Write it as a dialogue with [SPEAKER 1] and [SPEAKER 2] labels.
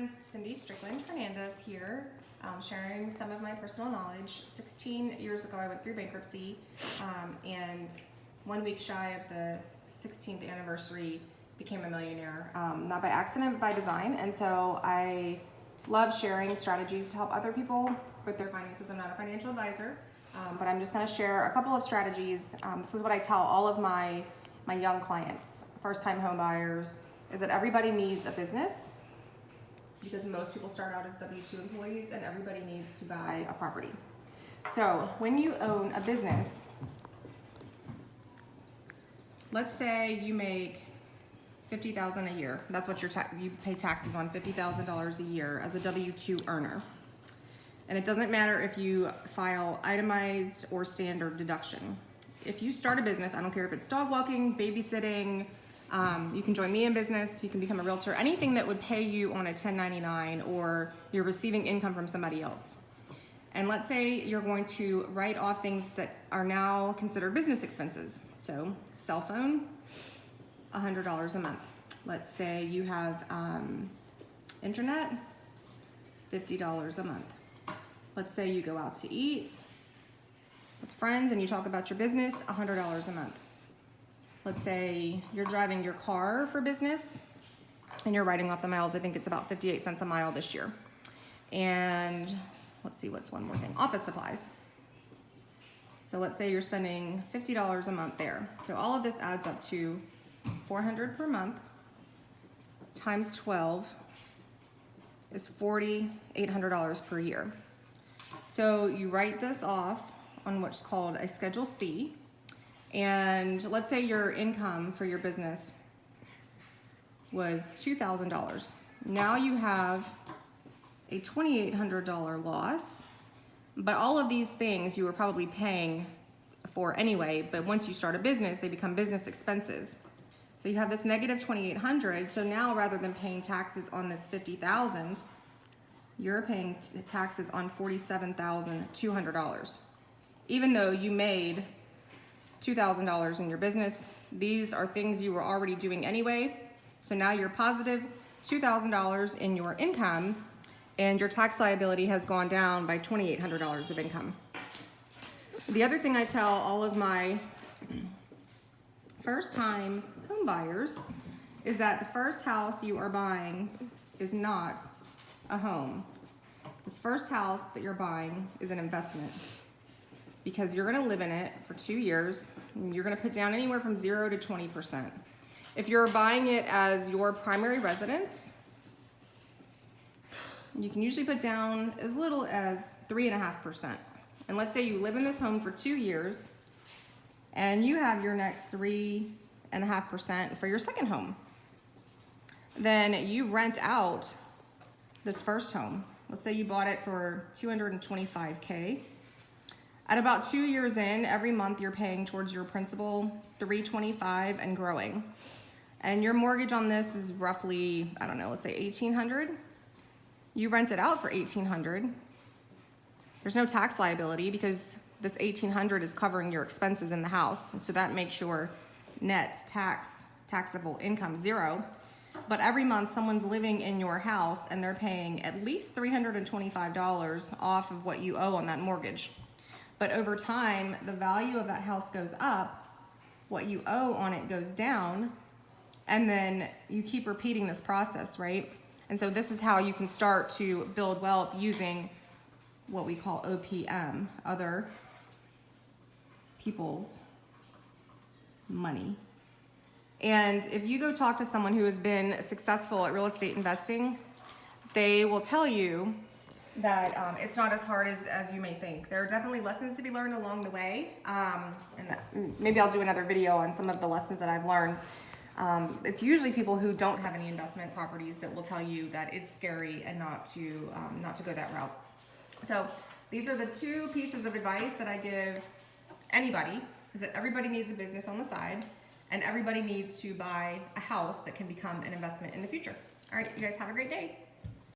[SPEAKER 1] friends, Cindy Strickland Hernandez here, sharing some of my personal knowledge. 16 years ago, I went through bankruptcy, and 1 week shy of the 16th anniversary, became a millionaire. Not by accident, but by design. And so I love sharing strategies to help other people with their finances. I'm not a financial advisor, but I'm just going to share a couple of strategies. This is what I tell all of my young clients, first-time home buyers, is that everybody needs a business, because most people start out as W-2 employees and everybody needs to buy a property. So when you own a business, let's say you make $50,000 a year. That's what you pay taxes on, $50,000 a year as a W-2 earner. And it doesn't matter if you file itemized or standard deduction. If you start a business, I don't care if it's dog walking, babysitting, you can join me in business, you can become a realtor, anything that would pay you on a 1099 or you're receiving income from somebody else. And let's say you're going to write off things that are now considered business expenses. So cell phone, $100 a month. Let's say you have internet, $50 a month. Let's say you go out to eat with friends and you talk about your business, $100 a month. Let's say you're driving your car for business and you're writing off the miles. I think it's about 58 cents a mile this year. And let's see, what's one more thing? Office supplies. So let's say you're spending $50 a month there. So all of this adds up to $400 per month times 12 is $4,800 per year. So you write this off on what's called a Schedule C. And let's say your income for your business was $2,000. Now you have a $2,800 loss, but all of these things you were probably paying for anyway, but once you start a business, they become business expenses. So you have this negative $2,800. So now rather than paying taxes on this $50,000, you're paying taxes on $47,200. Even though you made $2,000 in your business, these are things you were already doing anyway. So now you're positive $2,000 in your income and your tax liability has gone down by $2,800 of income. The other thing I tell all of my first-time home buyers is that the first house you are buying is not a home. This first house that you're buying is an investment, because you're gonna live in it for 2 years, and you're gonna put down anywhere from 0 to 20%. If you're buying it as your primary residence, you can usually put down as little as 3.5%. And let's say you live in this home for 2 years, and you have your next 3.5% for your second home. Then you rent out this first home. Let's say you bought it for $225K. At about 2 years in, every month you're paying towards your principal $325 and growing. And your mortgage on this is roughly, I don't know, let's say $1,800. You rent it out for $1,800. There's no tax liability because this $1,800 is covering your expenses in the house. And so that makes your net taxable income 0. But every month someone's living in your house and they're paying at least $325 off of what you owe on that mortgage. But over time, the value of that house goes up, what you owe on it goes down, and then you keep repeating this process, right? And so this is how you can start to build wealth using what we call OPM, other people's money. And if you go talk to someone who has been successful at real estate investing, they will tell you that it's not as hard as you may think. There are definitely lessons to be learned along the way. And maybe I'll do another video on some of the lessons that I've learned. It's usually people who don't have any investment properties that will tell you that it's scary and not to go that route. So these are the 2 pieces of advice that I give anybody, is that everybody needs a business on the side and everybody needs to buy a house that can become an investment in the future. All right, you guys have a great day.